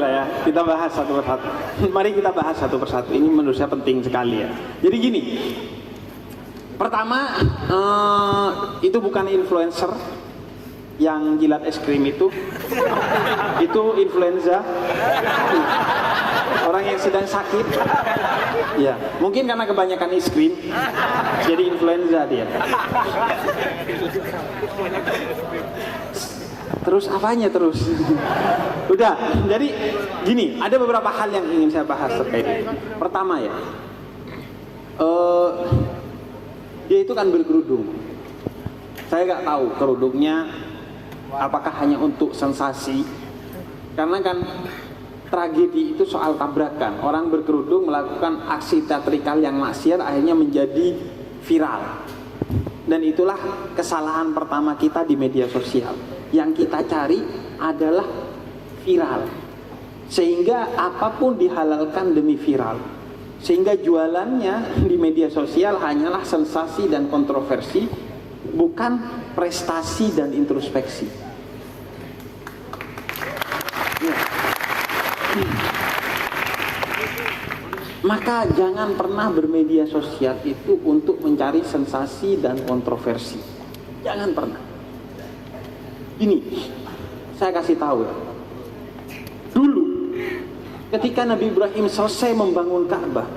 lah ya, kita bahas satu persatu. Mari kita bahas satu persatu. Ini menurut saya penting sekali ya. Jadi gini, pertama itu bukan influencer yang jilat es krim itu influenza, orang yang sedang sakit. Ya, mungkin karena kebanyakan es krim, jadi influenza dia. Terus apanya terus? Udah, jadi gini, ada beberapa hal yang ingin saya bahas terkait ini. Pertama ya, dia itu kan berkerudung. Saya nggak tahu kerudungnya apakah hanya untuk sensasi. Karena kan tragedi itu soal tabrakan. Orang berkerudung melakukan aksi teatrikal yang maksiat akhirnya menjadi viral. Dan itulah kesalahan pertama kita di media sosial. Yang kita cari adalah viral. Sehingga apapun dihalalkan demi viral. Sehingga jualannya di media sosial hanyalah sensasi dan kontroversi, bukan prestasi dan introspeksi. Ya. Maka jangan pernah bermedia sosial itu untuk mencari sensasi dan kontroversi. Jangan pernah. Ini saya kasih tahu ya. Dulu ketika Nabi Ibrahim selesai membangun Ka'bah,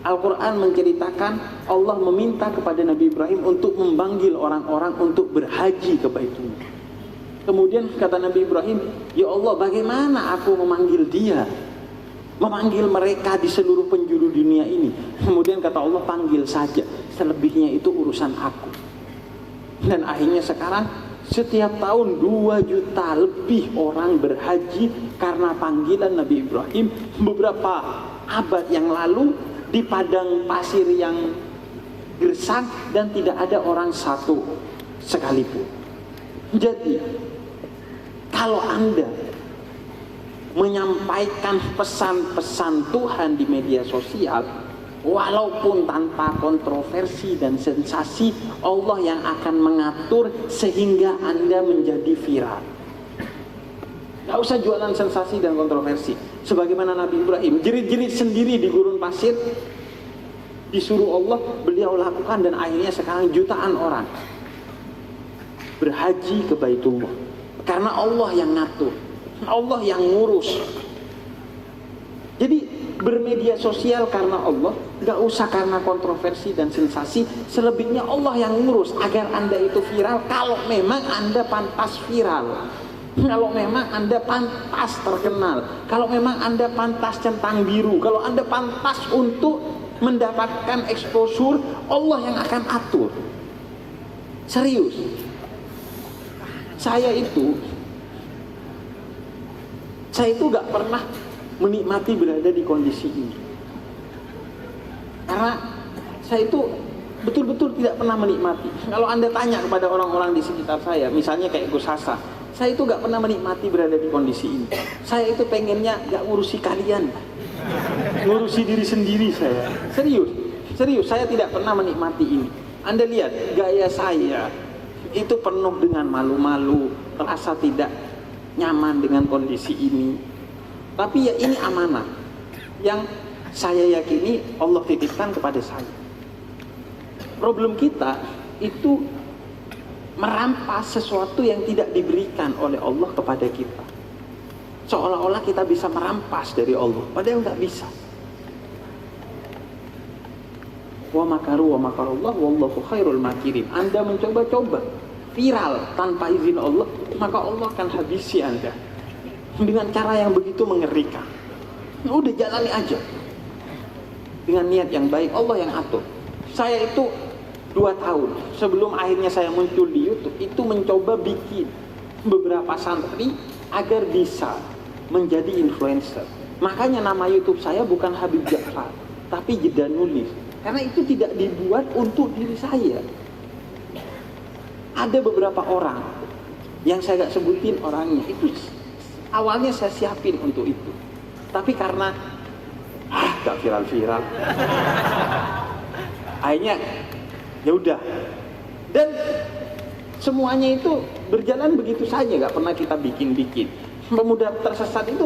Al-Quran menceritakan Allah meminta kepada Nabi Ibrahim untuk memanggil orang-orang untuk berhaji ke Baitullah. Kemudian kata Nabi Ibrahim, ya Allah, bagaimana aku memanggil dia? Memanggil mereka di seluruh penjuru dunia ini. Kemudian kata Allah, panggil saja, selebihnya itu urusan aku. Dan akhirnya sekarang setiap tahun 2 juta lebih orang berhaji karena panggilan Nabi Ibrahim. Beberapa abad yang lalu di padang pasir yang gersang dan tidak ada orang satu sekalipun. Jadi kalau Anda menyampaikan pesan-pesan Tuhan di media sosial, walaupun tanpa kontroversi dan sensasi, Allah yang akan mengatur sehingga Anda menjadi viral. Gak usah jualan sensasi dan kontroversi. Sebagaimana Nabi Ibrahim jerit-jerit sendiri di gurun pasir, disuruh Allah, beliau lakukan, dan akhirnya sekarang jutaan orang berhaji ke Baitullah. Karena Allah yang ngatur, Allah yang ngurus. Jadi bermedia sosial karena Allah, gak usah karena kontroversi dan sensasi. Selebihnya Allah yang ngurus agar Anda itu viral. Kalau memang Anda pantas viral, kalau memang Anda pantas terkenal, kalau memang Anda pantas centang biru, kalau Anda pantas untuk mendapatkan exposure, Allah yang akan atur. Serius. Saya itu gak pernah menikmati berada di kondisi ini. Karena saya itu betul-betul tidak pernah menikmati. Kalau Anda tanya kepada orang-orang di sekitar saya, misalnya kayak Gus Hasa, saya itu gak pernah menikmati berada di kondisi ini. Saya itu pengennya gak ngurusi kalian, ngurusi diri sendiri saya. Serius, saya tidak pernah menikmati ini. Anda lihat gaya saya itu penuh dengan malu-malu, terasa tidak nyaman dengan kondisi ini. Tapi ya ini amanah yang saya yakini Allah titipkan kepada saya. Problem kita itu merampas sesuatu yang tidak diberikan oleh Allah kepada kita. Seolah-olah kita bisa merampas dari Allah, padahal nggak bisa. Wa makaru wa makarullah wallahu khairul makirin. Anda mencoba-coba viral tanpa izin Allah, maka Allah akan habisi Anda dengan cara yang begitu mengerikan. Udah jalani aja dengan niat yang baik, Allah yang atur. Saya itu 2 tahun sebelum akhirnya saya muncul di YouTube itu mencoba bikin beberapa santri agar bisa menjadi influencer. Makanya nama YouTube saya bukan Habib Ja'far, tapi Jeda Nulis. Karena itu tidak dibuat untuk diri saya. Ada beberapa orang yang saya gak sebutin orangnya, itu awalnya saya siapin untuk itu. Tapi karena gak viral-viral, akhirnya ya udah. Dan semuanya itu berjalan begitu saja, gak pernah kita bikin-bikin. Pemuda tersesat itu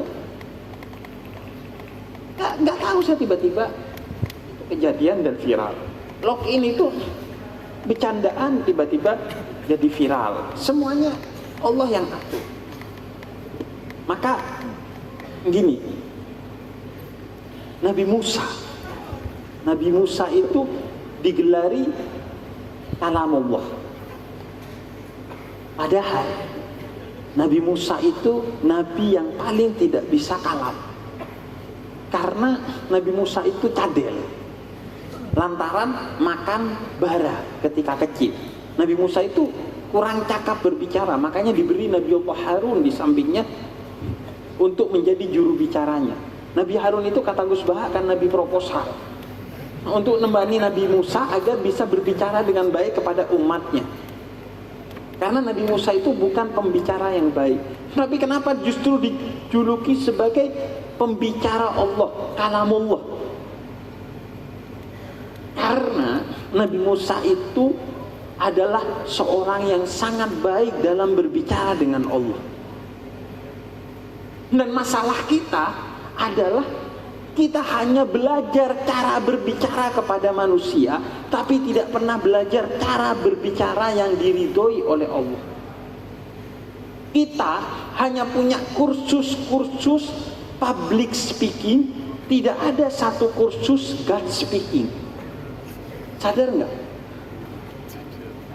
Nggak tahu saya tiba-tiba itu kejadian dan viral. Login itu bercandaan tiba-tiba jadi viral. Semuanya Allah yang atur. Maka gini, Nabi Musa itu digelari kalamullah. Padahal Nabi Musa itu nabi yang paling tidak bisa kalam. Karena Nabi Musa itu cadel, lantaran makan bara ketika kecil. Nabi Musa itu kurang cakap berbicara, makanya diberi Nabi Allah Harun di sampingnya untuk menjadi juru bicaranya. Nabi Harun itu kata Gus Baha kan nabi proposal untuk nemani Nabi Musa agar bisa berbicara dengan baik kepada umatnya. Karena Nabi Musa itu bukan pembicara yang baik. Tapi kenapa justru dijuluki sebagai pembicara Allah, kalamullah? Karena Nabi Musa itu adalah seorang yang sangat baik dalam berbicara dengan Allah. Dan masalah kita adalah kita hanya belajar cara berbicara kepada manusia, tapi tidak pernah belajar cara berbicara yang diridhoi oleh Allah. Kita hanya punya kursus-kursus public speaking, tidak ada satu kursus God speaking. Sadar nggak?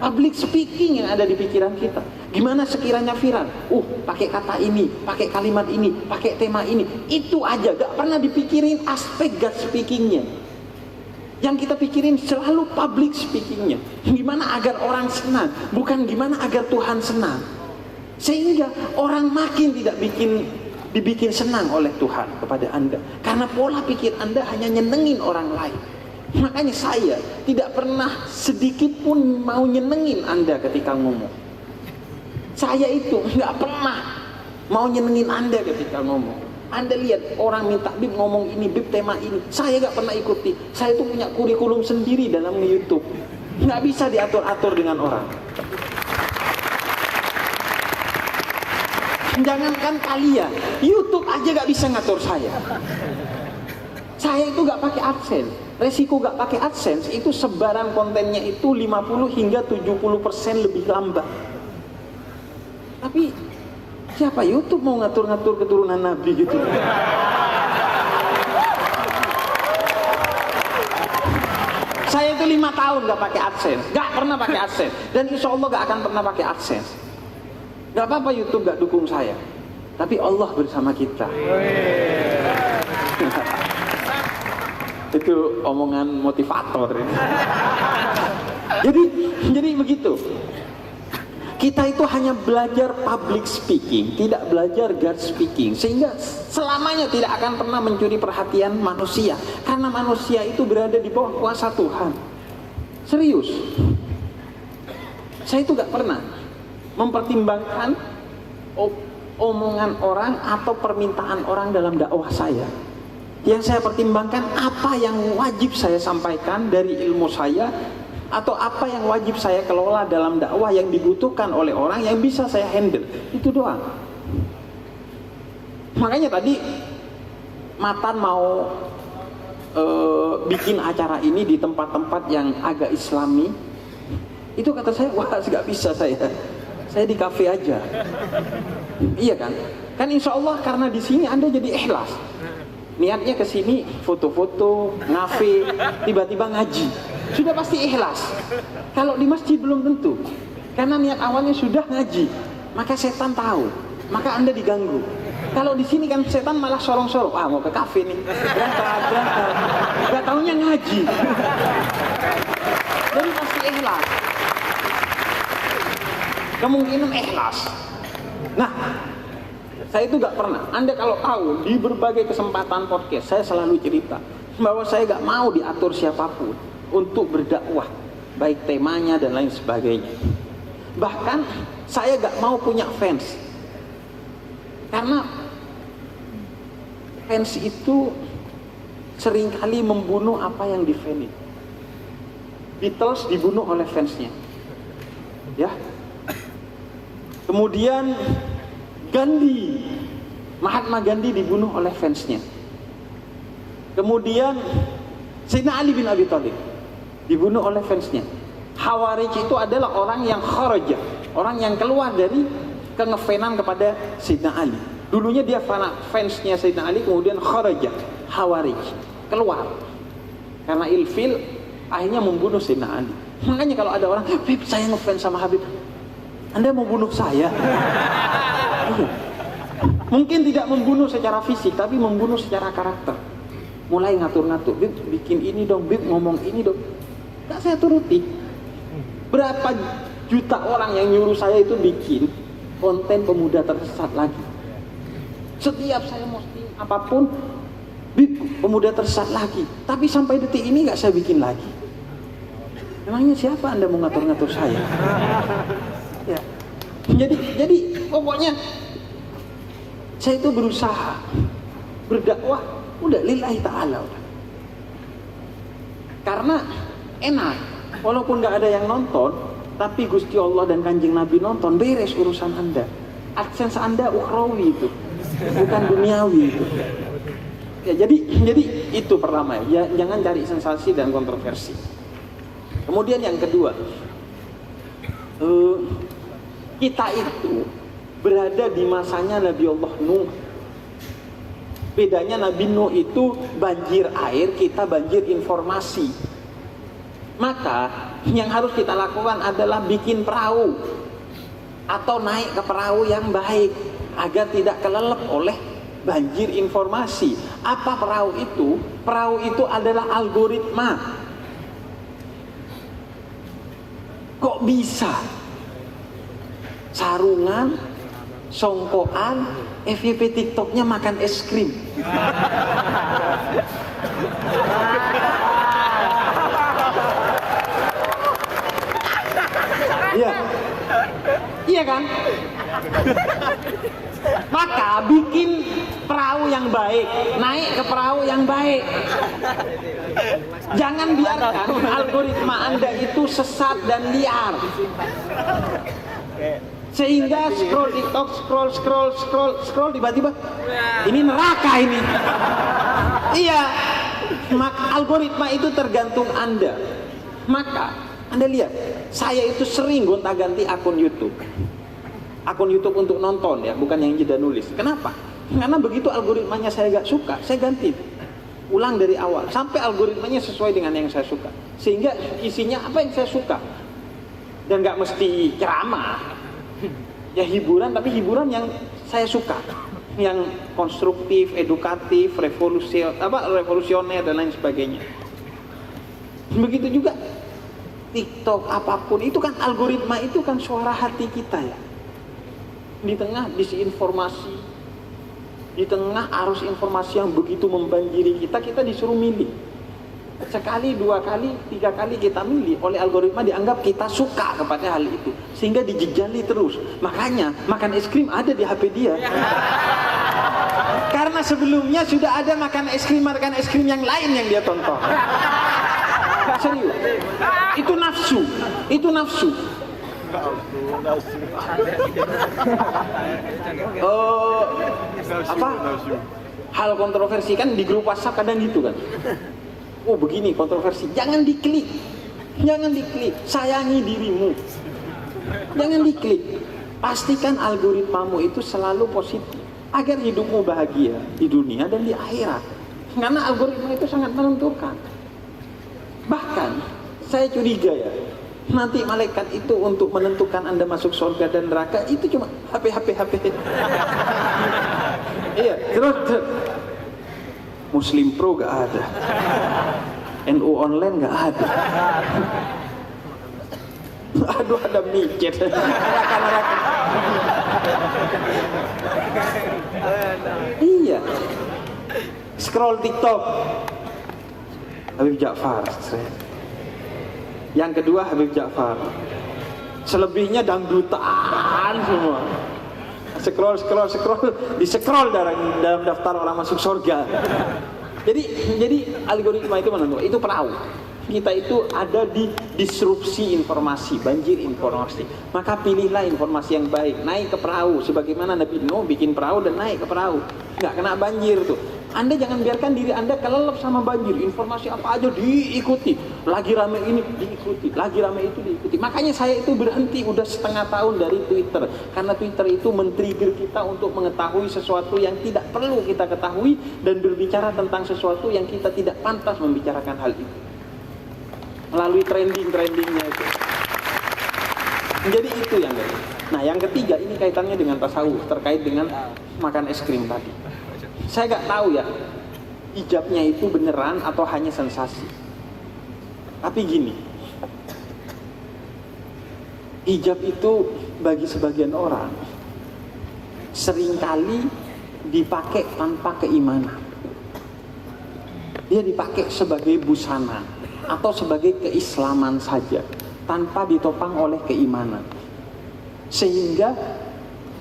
Public speaking yang ada di pikiran kita. Gimana sekiranya viral? Pakai kata ini, pakai kalimat ini, pakai tema ini. Itu aja, gak pernah dipikirin aspek God speakingnya. Yang kita pikirin selalu public speakingnya. Gimana agar orang senang, bukan gimana agar Tuhan senang. Sehingga orang makin tidak dibikin senang oleh Tuhan kepada Anda. Karena pola pikir Anda hanya nyenengin orang lain. Makanya saya tidak pernah sedikit pun mau nyenengin Anda ketika ngomong. Saya itu nggak pernah mau nyenengin Anda ketika ngomong. Anda lihat orang minta Bib ngomong ini, Bib tema ini, saya nggak pernah ikuti. Saya itu punya kurikulum sendiri dalam YouTube. Nggak bisa diatur-atur dengan orang. Jangankan kalian, YouTube aja nggak bisa ngatur saya. Saya itu nggak pakai AdSense. Resiko gak pakai AdSense itu sebaran kontennya itu 50 hingga 70% lebih lambat. Tapi siapa YouTube mau ngatur-ngatur keturunan Nabi gitu? Saya itu 5 tahun gak pakai AdSense, gak pernah pakai AdSense, dan insya Allah gak akan pernah pakai AdSense. Gak apa-apa YouTube gak dukung saya, tapi Allah bersama kita. Itu omongan motivator ini. Jadi begitu. Kita itu hanya belajar public speaking, tidak belajar God speaking, sehingga selamanya tidak akan pernah mencuri perhatian manusia, karena manusia itu berada di bawah kuasa Tuhan. Serius. Saya itu gak pernah mempertimbangkan omongan orang atau permintaan orang dalam dakwah saya. Yang saya pertimbangkan apa yang wajib saya sampaikan dari ilmu saya, atau apa yang wajib saya kelola dalam dakwah yang dibutuhkan oleh orang yang bisa saya handle. Itu doang. Makanya tadi Matan mau bikin acara ini di tempat-tempat yang agak islami. Itu kata saya, wah gak bisa saya di kafe aja. Iya kan? Kan insya Allah karena di sini Anda jadi ikhlas. Niatnya ke sini foto-foto, ngafe, tiba-tiba ngaji. Sudah pasti ikhlas. Kalau di masjid belum tentu. Karena niat awalnya sudah ngaji, maka setan tahu, maka Anda diganggu. Kalau di sini kan setan malah sorong-sorong, mau ke kafe nih, berangkat. Gak taunya ngaji. Jadi pasti ikhlas. Kemungkinan ikhlas. Nah, saya itu gak pernah. Anda kalau tahu di berbagai kesempatan podcast saya selalu cerita bahwa saya gak mau diatur siapapun untuk berdakwah, baik temanya dan lain sebagainya. Bahkan saya gak mau punya fans, karena fans itu seringkali membunuh apa yang di-fanin. Beatles dibunuh oleh fansnya, ya. Kemudian Mahatma Gandhi dibunuh oleh fansnya. Kemudian Sayyidina Ali bin Abi Thalib dibunuh oleh fansnya. Khawarij itu adalah orang yang kharaja, orang yang keluar dari kengefanan kepada Sayyidina Ali. Dulunya dia fansnya Sayyidina Ali, kemudian kharaja, Khawarij, keluar karena ilfil, akhirnya membunuh Sayyidina Ali. Makanya kalau ada orang, Habib saya ngefans sama Habib, Anda mau bunuh saya? Mungkin tidak membunuh secara fisik, tapi membunuh secara karakter. Mulai ngatur-ngatur, Bib bikin ini dong, Bib ngomong ini dong. Gak saya turuti. Berapa juta orang yang nyuruh saya itu bikin konten pemuda tersesat lagi. Setiap saya posting apapun, Bib pemuda tersesat lagi. Tapi sampai detik ini gak saya bikin lagi. Memangnya siapa Anda mau ngatur-ngatur saya? Ya. Jadi pokoknya saya itu berusaha berdakwah udah lillahi ta'ala. Karena enak, walaupun gak ada yang nonton, tapi Gusti Allah dan Kanjeng Nabi nonton, beres urusan Anda. AdSense Anda ukhrawi itu, bukan duniawi itu. Ya, jadi itu pertama ya, jangan cari sensasi dan kontroversi. Kemudian yang kedua, kita itu berada di masanya Nabi Allah Nuh. Bedanya Nabi Nuh itu banjir air, kita banjir informasi. Maka yang harus kita lakukan adalah bikin perahu atau naik ke perahu yang baik agar tidak kelelep oleh banjir informasi. Apa perahu itu? Perahu itu adalah algoritma. Kok bisa? Sarungan, songkoan, FYP TikToknya makan es krim. Iya, iya kan? Maka bikin perahu yang baik, naik ke perahu yang baik. Jangan biarkan algoritma Anda itu sesat dan liar. Sehingga scroll TikTok, scroll tiba-tiba ini neraka ini. Iya, algoritma itu tergantung Anda. Maka Anda lihat, saya itu sering gonta-ganti akun YouTube. Akun YouTube untuk nonton ya, bukan yang jeda nulis. Kenapa? Karena begitu algoritmanya saya gak suka, saya ganti. Ulang dari awal sampai algoritmanya sesuai dengan yang saya suka. Sehingga isinya apa yang saya suka. Dan gak mesti ceramah. Ya hiburan, tapi hiburan yang saya suka, yang konstruktif, edukatif, revolusioner dan lain sebagainya. Begitu juga TikTok apapun itu kan algoritma itu kan suara hati kita ya. Di tengah disinformasi, di tengah arus informasi yang begitu membanjiri kita, kita disuruh milih. Sekali, dua kali, tiga kali kita milih, oleh algoritma dianggap kita suka kepada hal itu, sehingga dijejali terus. Makanya makan es krim ada di HP dia. Karena sebelumnya sudah ada makan es krim yang lain yang dia tonton. Serius. Itu nafsu. Itu nafsu. Apa? Hal kontroversi kan di grup WhatsApp kadang gitu kan. Oh begini kontroversi, jangan diklik. Jangan diklik. Sayangi dirimu. Jangan diklik. Pastikan algoritmamu itu selalu positif agar hidupmu bahagia di dunia dan di akhirat. Karena algoritma itu sangat menentukan. Bahkan saya curiga ya, nanti malaikat itu untuk menentukan Anda masuk surga dan neraka itu cuma HP. Iya, terus Muslim Pro gak ada, NU online gak ada. Aduh, ada micet. Neraka. Iya. Scroll TikTok, Habib Ja'far. Yang kedua Habib Ja'far. Selebihnya dangdutan semua. Scroll, di-scroll dalam daftar orang masuk surga. Jadi algoritma itu menentukan, itu perahu. Kita itu ada di disrupsi informasi, banjir informasi. Maka pilihlah informasi yang baik, naik ke perahu. Sebagaimana Nabi Nuh bikin perahu dan naik ke perahu, nggak kena banjir tuh. Anda jangan biarkan diri Anda kelelep sama banjir. Informasi apa aja diikuti. Lagi rame ini diikuti, lagi rame itu diikuti. Makanya saya itu berhenti udah setengah tahun dari Twitter. Karena Twitter itu men-trigger kita untuk mengetahui sesuatu yang tidak perlu kita ketahui dan berbicara tentang sesuatu yang kita tidak pantas membicarakan hal itu. Melalui trending-trendingnya itu. Jadi itu yang kedua. Nah, yang ketiga ini kaitannya dengan tasawuf terkait dengan makan es krim tadi. Saya nggak tahu ya, ijabnya itu beneran atau hanya sensasi. Tapi gini, ijab itu bagi sebagian orang seringkali dipakai tanpa keimanan. Dia dipakai sebagai busana atau sebagai keislaman saja, tanpa ditopang oleh keimanan. Sehingga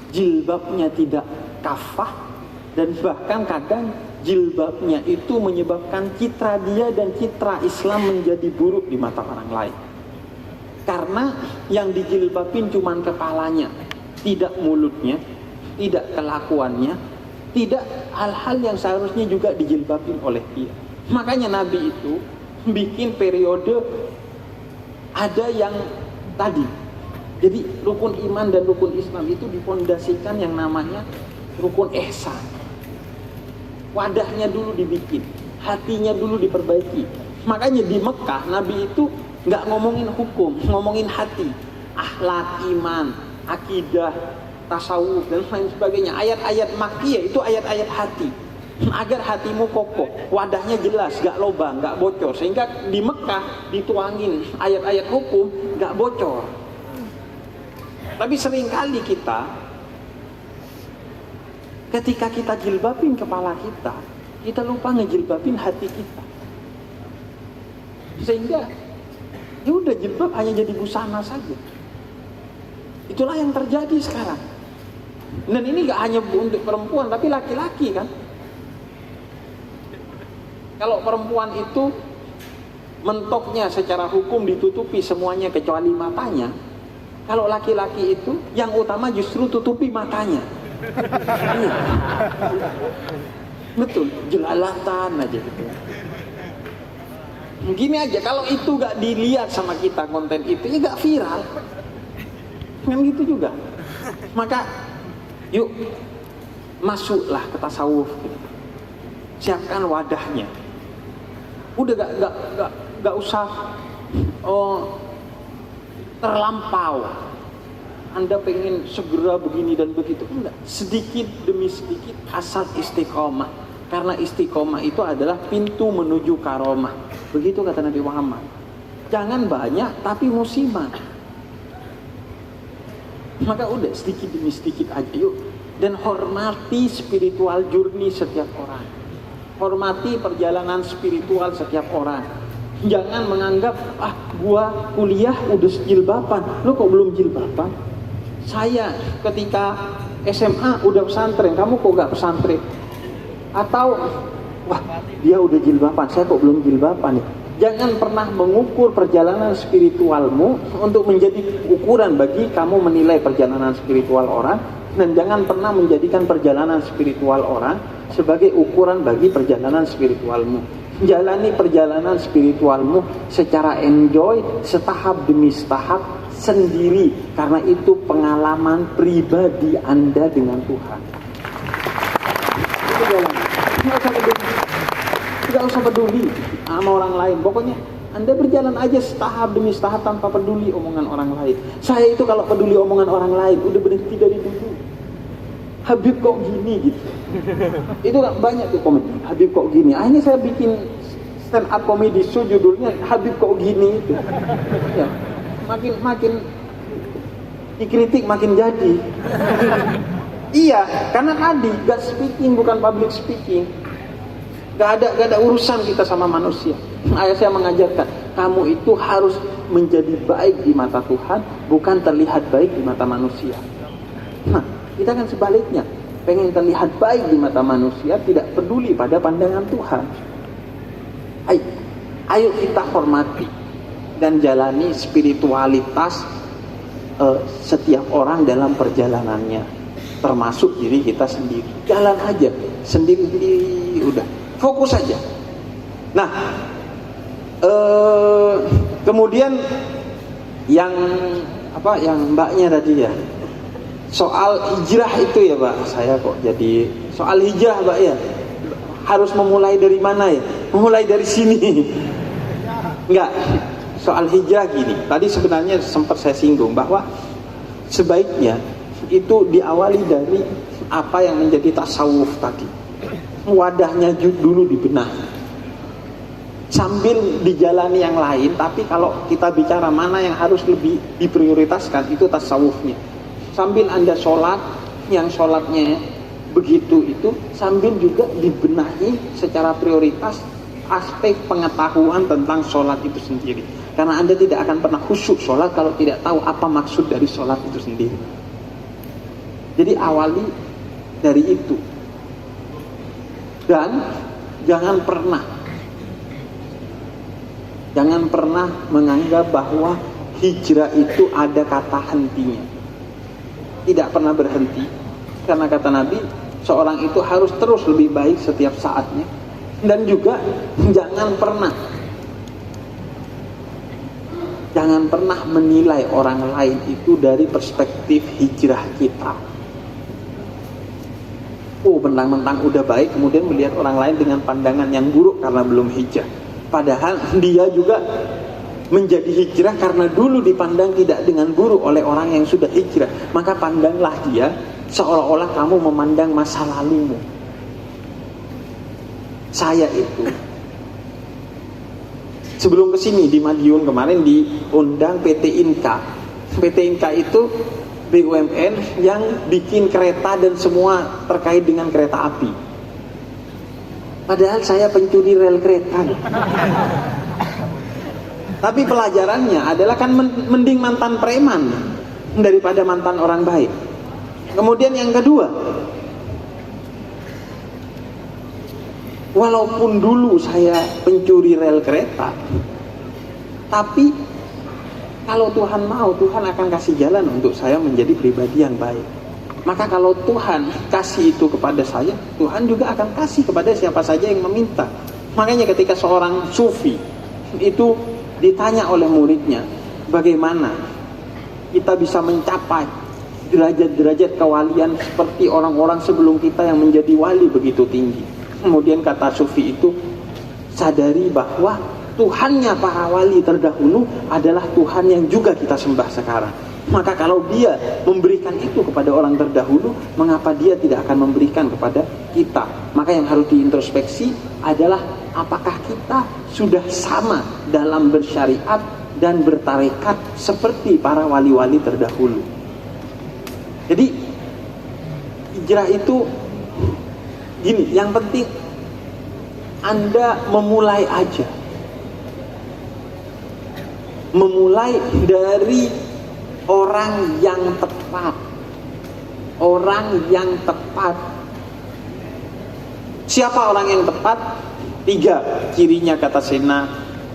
jilbabnya tidak kafah, dan bahkan kadang jilbabnya itu menyebabkan citra dia dan citra Islam menjadi buruk di mata orang lain. Karena yang dijilbabin cuma kepalanya, tidak mulutnya, tidak kelakuannya, tidak hal-hal yang seharusnya juga dijilbabin oleh dia. Makanya Nabi itu bikin periode ada yang tadi. Jadi rukun iman dan rukun Islam itu difondasikan yang namanya rukun ihsan. Wadahnya dulu dibikin, hatinya dulu diperbaiki. Makanya di Mekah Nabi itu nggak ngomongin hukum, ngomongin hati, akhlak, iman, akidah, tasawuf dan lain sebagainya. Ayat-ayat Makkiyah itu ayat-ayat hati, agar hatimu kokoh, wadahnya jelas, nggak lobang, nggak bocor. Sehingga di Mekah dituangin ayat-ayat hukum, nggak bocor. Tapi seringkali kita ketika kita jilbabin kepala kita lupa ngejilbabin hati kita. Sehingga ya udah, jilbab hanya jadi busana saja. Itulah yang terjadi sekarang. Dan ini gak hanya untuk perempuan, tapi laki-laki kan. Kalau perempuan itu mentoknya secara hukum ditutupi semuanya kecuali matanya. Kalau laki-laki itu yang utama justru tutupi matanya. Iya. Betul, jelalatan aja gitu. Gini aja, kalau itu gak dilihat sama kita konten itu, ya gak viral. Kan gitu juga. Maka yuk masuklah ke tasawuf gitu. Siapkan wadahnya. Udah gak usah terlampau. Anda pengen segera begini dan begitu, enggak. Sedikit demi sedikit asal istiqomah. Karena istiqomah itu adalah pintu menuju karomah. Begitu kata Nabi Muhammad. Jangan banyak tapi musiman. Maka udah sedikit demi sedikit aja yuk. Dan hormati spiritual journey setiap orang. Hormati perjalanan spiritual setiap orang. Jangan menganggap, gua kuliah udah jilbaban, lu kok belum jilbaban? Saya ketika SMA udah pesantren, kamu kok gak pesantren? Atau, dia udah jilbaban, saya kok belum jilbaban nih? Jangan pernah mengukur perjalanan spiritualmu untuk menjadi ukuran bagi kamu menilai perjalanan spiritual orang. Dan jangan pernah menjadikan perjalanan spiritual orang sebagai ukuran bagi perjalanan spiritualmu. Jalani perjalanan spiritualmu secara enjoy, setahap demi setahap, sendiri, karena itu pengalaman pribadi Anda dengan Tuhan. Itu jalan. Tidak usah peduli sama orang lain. Pokoknya Anda berjalan aja setahap demi setahap tanpa peduli omongan orang lain. Saya itu kalau peduli omongan orang lain udah berhenti dari dulu. Habib kok gini gitu. Itu banyak tuh komen. Habib kok gini. Akhirnya saya bikin stand up comedy show judulnya Habib kok gini itu. Ya. Makin dikritik makin jadi. Iya, karena tadi God speaking bukan public speaking. Gak ada urusan kita sama manusia. Ayah saya mengajarkan, kamu itu harus menjadi baik di mata Tuhan, bukan terlihat baik di mata manusia. Nah, kita kan sebaliknya, pengen terlihat baik di mata manusia, tidak peduli pada pandangan Tuhan. Ayo kita hormati dan jalani spiritualitas setiap orang dalam perjalanannya, termasuk diri kita sendiri. Jalan aja sendiri udah. Fokus saja. Nah, kemudian yang mbaknya tadi ya, soal hijrah itu ya Pak, saya kok jadi soal hijrah Pak ya, harus memulai dari mana ya? Memulai dari sini. Enggak, soal hijrah gini, tadi sebenarnya sempat saya singgung bahwa sebaiknya itu diawali dari apa yang menjadi tasawuf tadi, wadahnya dulu dibenahi, sambil dijalani yang lain. Tapi kalau kita bicara mana yang harus lebih diprioritaskan, itu tasawufnya. Sambil Anda sholat, yang sholatnya begitu itu, sambil juga dibenahi secara prioritas aspek pengetahuan tentang sholat itu sendiri. Karena Anda tidak akan pernah khusyuk sholat kalau tidak tahu apa maksud dari sholat itu sendiri. Jadi awali dari itu. Dan jangan pernah menganggap bahwa hijrah itu ada kata hentinya. Tidak pernah berhenti. Karena kata Nabi, seorang itu harus terus lebih baik setiap saatnya. Dan juga jangan pernah menilai orang lain itu dari perspektif hijrah kita. Mentang-mentang udah baik, kemudian melihat orang lain dengan pandangan yang buruk karena belum hijrah. Padahal dia juga menjadi hijrah karena dulu dipandang tidak dengan buruk oleh orang yang sudah hijrah. Maka pandanglah dia seolah-olah kamu memandang masa lalumu. Saya itu sebelum kesini di Madiun kemarin diundang PT Inka. PT Inka itu BUMN yang bikin kereta dan semua terkait dengan kereta api. Padahal saya pencuri rel kereta. Tapi pelajarannya adalah kan mending mantan preman daripada mantan orang baik. Kemudian yang kedua, walaupun dulu saya pencuri rel kereta, tapi kalau Tuhan mau, Tuhan akan kasih jalan untuk saya menjadi pribadi yang baik. Maka kalau Tuhan kasih itu kepada saya, Tuhan juga akan kasih kepada siapa saja yang meminta. Makanya ketika seorang sufi itu ditanya oleh muridnya, bagaimana kita bisa mencapai derajat-derajat kewalian seperti orang-orang sebelum kita yang menjadi wali begitu tinggi. Kemudian kata sufi itu, sadari bahwa Tuhannya para wali terdahulu adalah Tuhan yang juga kita sembah sekarang. Maka kalau dia memberikan itu kepada orang terdahulu, mengapa dia tidak akan memberikan kepada kita? Maka yang harus diintrospeksi adalah apakah kita sudah sama dalam bersyariat dan bertarekat seperti para wali-wali terdahulu. Jadi hijrah itu gini, yang penting Anda memulai aja. Memulai dari orang yang tepat. Orang yang tepat. Siapa orang yang tepat? 3 cirinya kata Sayyidina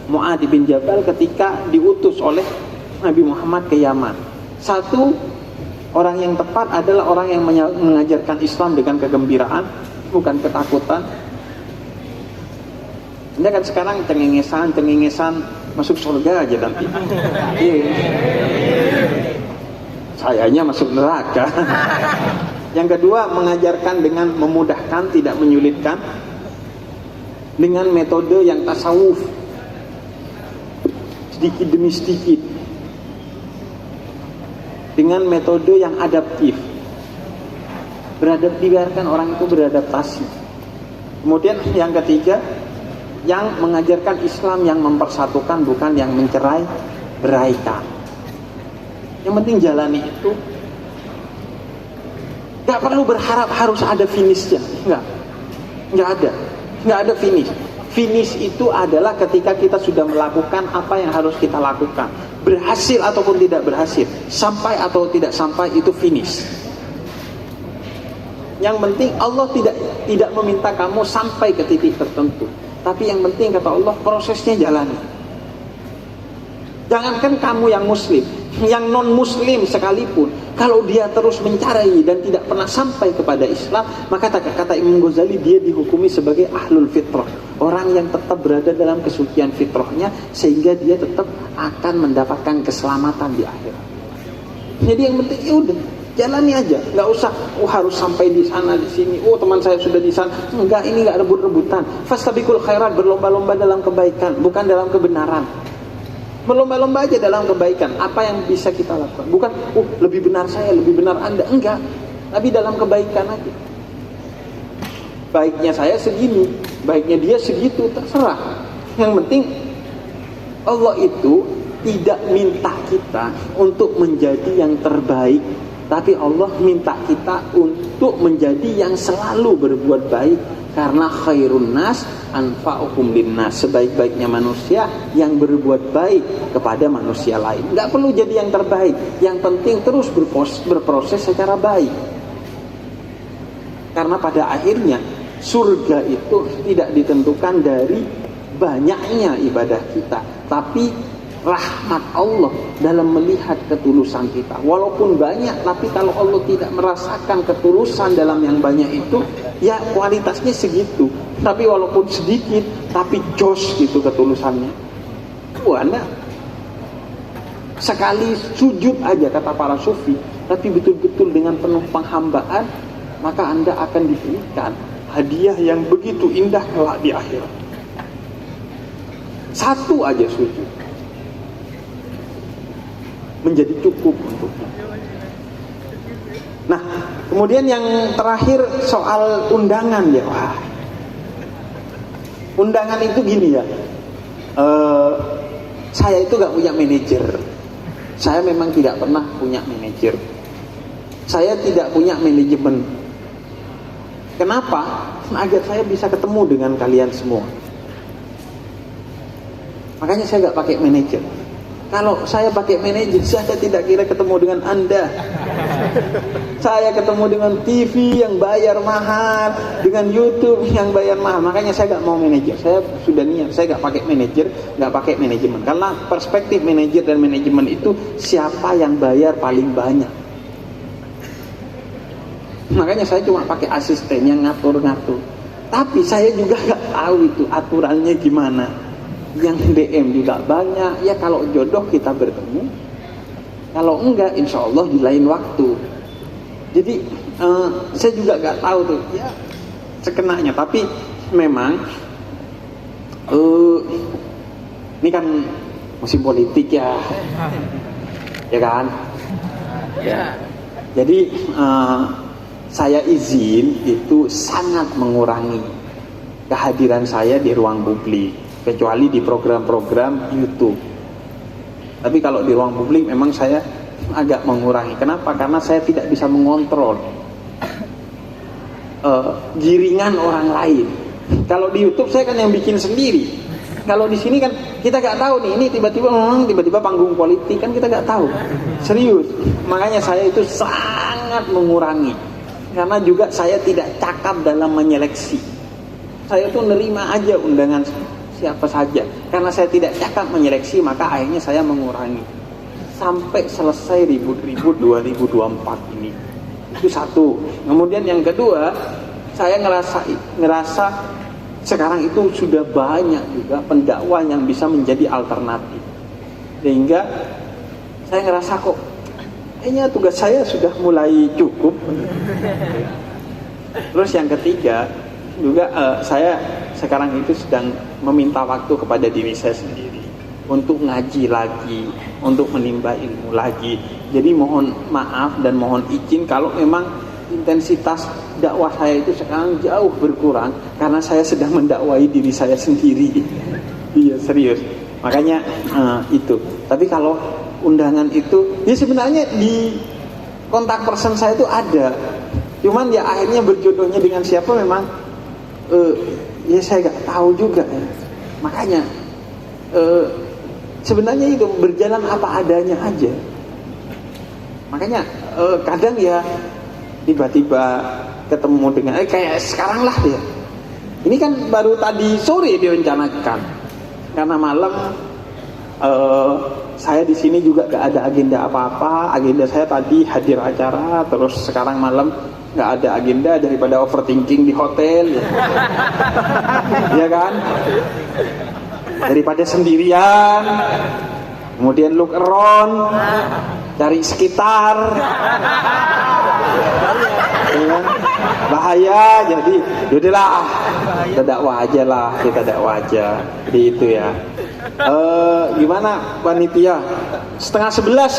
Mu'adz bin Jabal ketika diutus oleh Nabi Muhammad ke Yaman. 1, orang yang tepat adalah orang yang mengajarkan Islam dengan kegembiraan, bukan ketakutan. Anda kan sekarang cengengesan masuk surga aja nanti. Sayanya masuk neraka. Yang kedua, mengajarkan dengan memudahkan, tidak menyulitkan, dengan metode yang tasawuf, sedikit demi sedikit, dengan metode yang adaptif, biarkan orang itu beradaptasi. Kemudian yang ketiga, yang mengajarkan Islam yang mempersatukan, bukan yang mencerai beraikan. Yang penting jalani itu. Gak perlu berharap harus ada finishnya. Gak ada finish. Finish itu adalah ketika kita sudah melakukan apa yang harus kita lakukan. Berhasil ataupun tidak berhasil, sampai atau tidak sampai, itu finish. Yang penting Allah tidak meminta kamu sampai ke titik tertentu. Tapi yang penting kata Allah, prosesnya jalani. Jangankan kamu yang muslim, yang non muslim sekalipun, Kalau dia terus mencari dan tidak pernah sampai kepada Islam, maka kata Imam Ghazali, dia dihukumi sebagai ahlul fitrah, orang yang tetap berada dalam kesucian fitrahnya, sehingga dia tetap akan mendapatkan keselamatan di akhirat. Jadi yang penting ya udah jalani aja, nggak usah harus sampai di sana di sini. Teman saya sudah di sana. Enggak, ini nggak rebut-rebutan. Fastabiqul khairat, berlomba-lomba dalam kebaikan, bukan dalam kebenaran. Berlomba-lomba aja dalam kebaikan. Apa yang bisa kita lakukan? Bukan, lebih benar saya, lebih benar Anda. Enggak. Tapi dalam kebaikan aja. Baiknya saya segini, baiknya dia segitu, terserah. Yang penting Allah itu tidak minta kita untuk menjadi yang terbaik, tapi Allah minta kita untuk menjadi yang selalu berbuat baik. Karena khairun nas anfa'uhum linnas, sebaik-baiknya manusia yang berbuat baik kepada manusia lain. Nggak perlu jadi yang terbaik, yang penting terus berproses secara baik. Karena pada akhirnya surga itu tidak ditentukan dari banyaknya ibadah kita, tapi rahmat Allah dalam melihat ketulusan kita. Walaupun banyak, tapi kalau Allah tidak merasakan ketulusan dalam yang banyak itu, ya kualitasnya segitu. Tapi walaupun sedikit, tapi jos gitu ketulusannya. Anda sekali sujud aja, kata para sufi, tapi betul-betul dengan penuh penghambaan, maka Anda akan diberikan hadiah yang begitu indah kelak di akhirat. Satu aja sujud menjadi cukup untuknya. Nah, kemudian yang terakhir soal undangan ya. Wah, undangan itu gini ya. Saya itu gak punya manajer. Saya memang tidak pernah punya manajer. Saya tidak punya manajemen. Kenapa? Agar saya bisa ketemu dengan kalian semua. Makanya saya gak pakai manajer. Kalau saya pakai manajer, saya tidak kira ketemu dengan Anda. Saya ketemu dengan TV yang bayar mahal, dengan YouTube yang bayar mahal. Makanya saya gak mau manajer. Saya sudah niat, saya gak pakai manajer, gak pakai manajemen. Karena perspektif manajer dan manajemen itu siapa yang bayar paling banyak. Makanya saya cuma pakai asisten yang ngatur-ngatur. Tapi saya juga gak tahu itu aturannya gimana. Yang DM juga banyak. Ya kalau jodoh kita bertemu, kalau enggak insya Allah di lain waktu. Jadi saya juga gak tahu tuh ya sekenanya. Tapi memang ini kan musim politik ya, ya kan ya. Jadi saya izin itu sangat mengurangi kehadiran saya di ruang publik, kecuali di program-program YouTube. Tapi kalau di ruang publik memang saya agak mengurangi. Kenapa? Karena saya tidak bisa mengontrol giringan orang lain. Kalau di YouTube saya kan yang bikin sendiri. Kalau di sini kan kita gak tahu nih, ini tiba-tiba panggung politik kan kita gak tahu. Serius. Makanya saya itu sangat mengurangi. Karena juga saya tidak cakap dalam menyeleksi. Saya tuh nerima aja undangan siapa saja. Karena saya tidak cakap menyeleksi, maka akhirnya saya mengurangi. Sampai selesai ribut-ribut 2024 ini. Itu satu. Kemudian yang kedua, saya ngerasa sekarang itu sudah banyak juga pendakwah yang bisa menjadi alternatif. Sehingga saya ngerasa kok kayaknya tugas saya sudah mulai cukup. Terus yang ketiga juga saya sekarang itu sedang meminta waktu kepada diri saya sendiri untuk ngaji lagi, untuk menimba ilmu lagi. Jadi mohon maaf dan mohon izin kalau memang intensitas dakwah saya itu sekarang jauh berkurang karena saya sedang mendakwai diri saya sendiri. Iya, serius. Makanya itu. Tapi kalau undangan itu ya sebenarnya di kontak person saya itu ada. Cuman ya akhirnya berjodohnya dengan siapa memang ya saya gak tahu juga ya. Makanya sebenarnya itu berjalan apa adanya aja. Makanya kadang ya tiba-tiba ketemu dengan kayak sekarang lah ya. Ini kan baru tadi sore direncanakan. Karena malam Saya di sini juga gak ada agenda apa-apa. Agenda saya tadi hadir acara, terus sekarang malam gak ada agenda daripada overthinking di hotel, ya, ya kan? Daripada sendirian, kemudian look around, cari sekitar, ya kan? Bahaya. Jadi yaudahlah, kita dakwah aja lah, kita dakwah aja, gitu ya. Gimana panitia? 10:30 loh.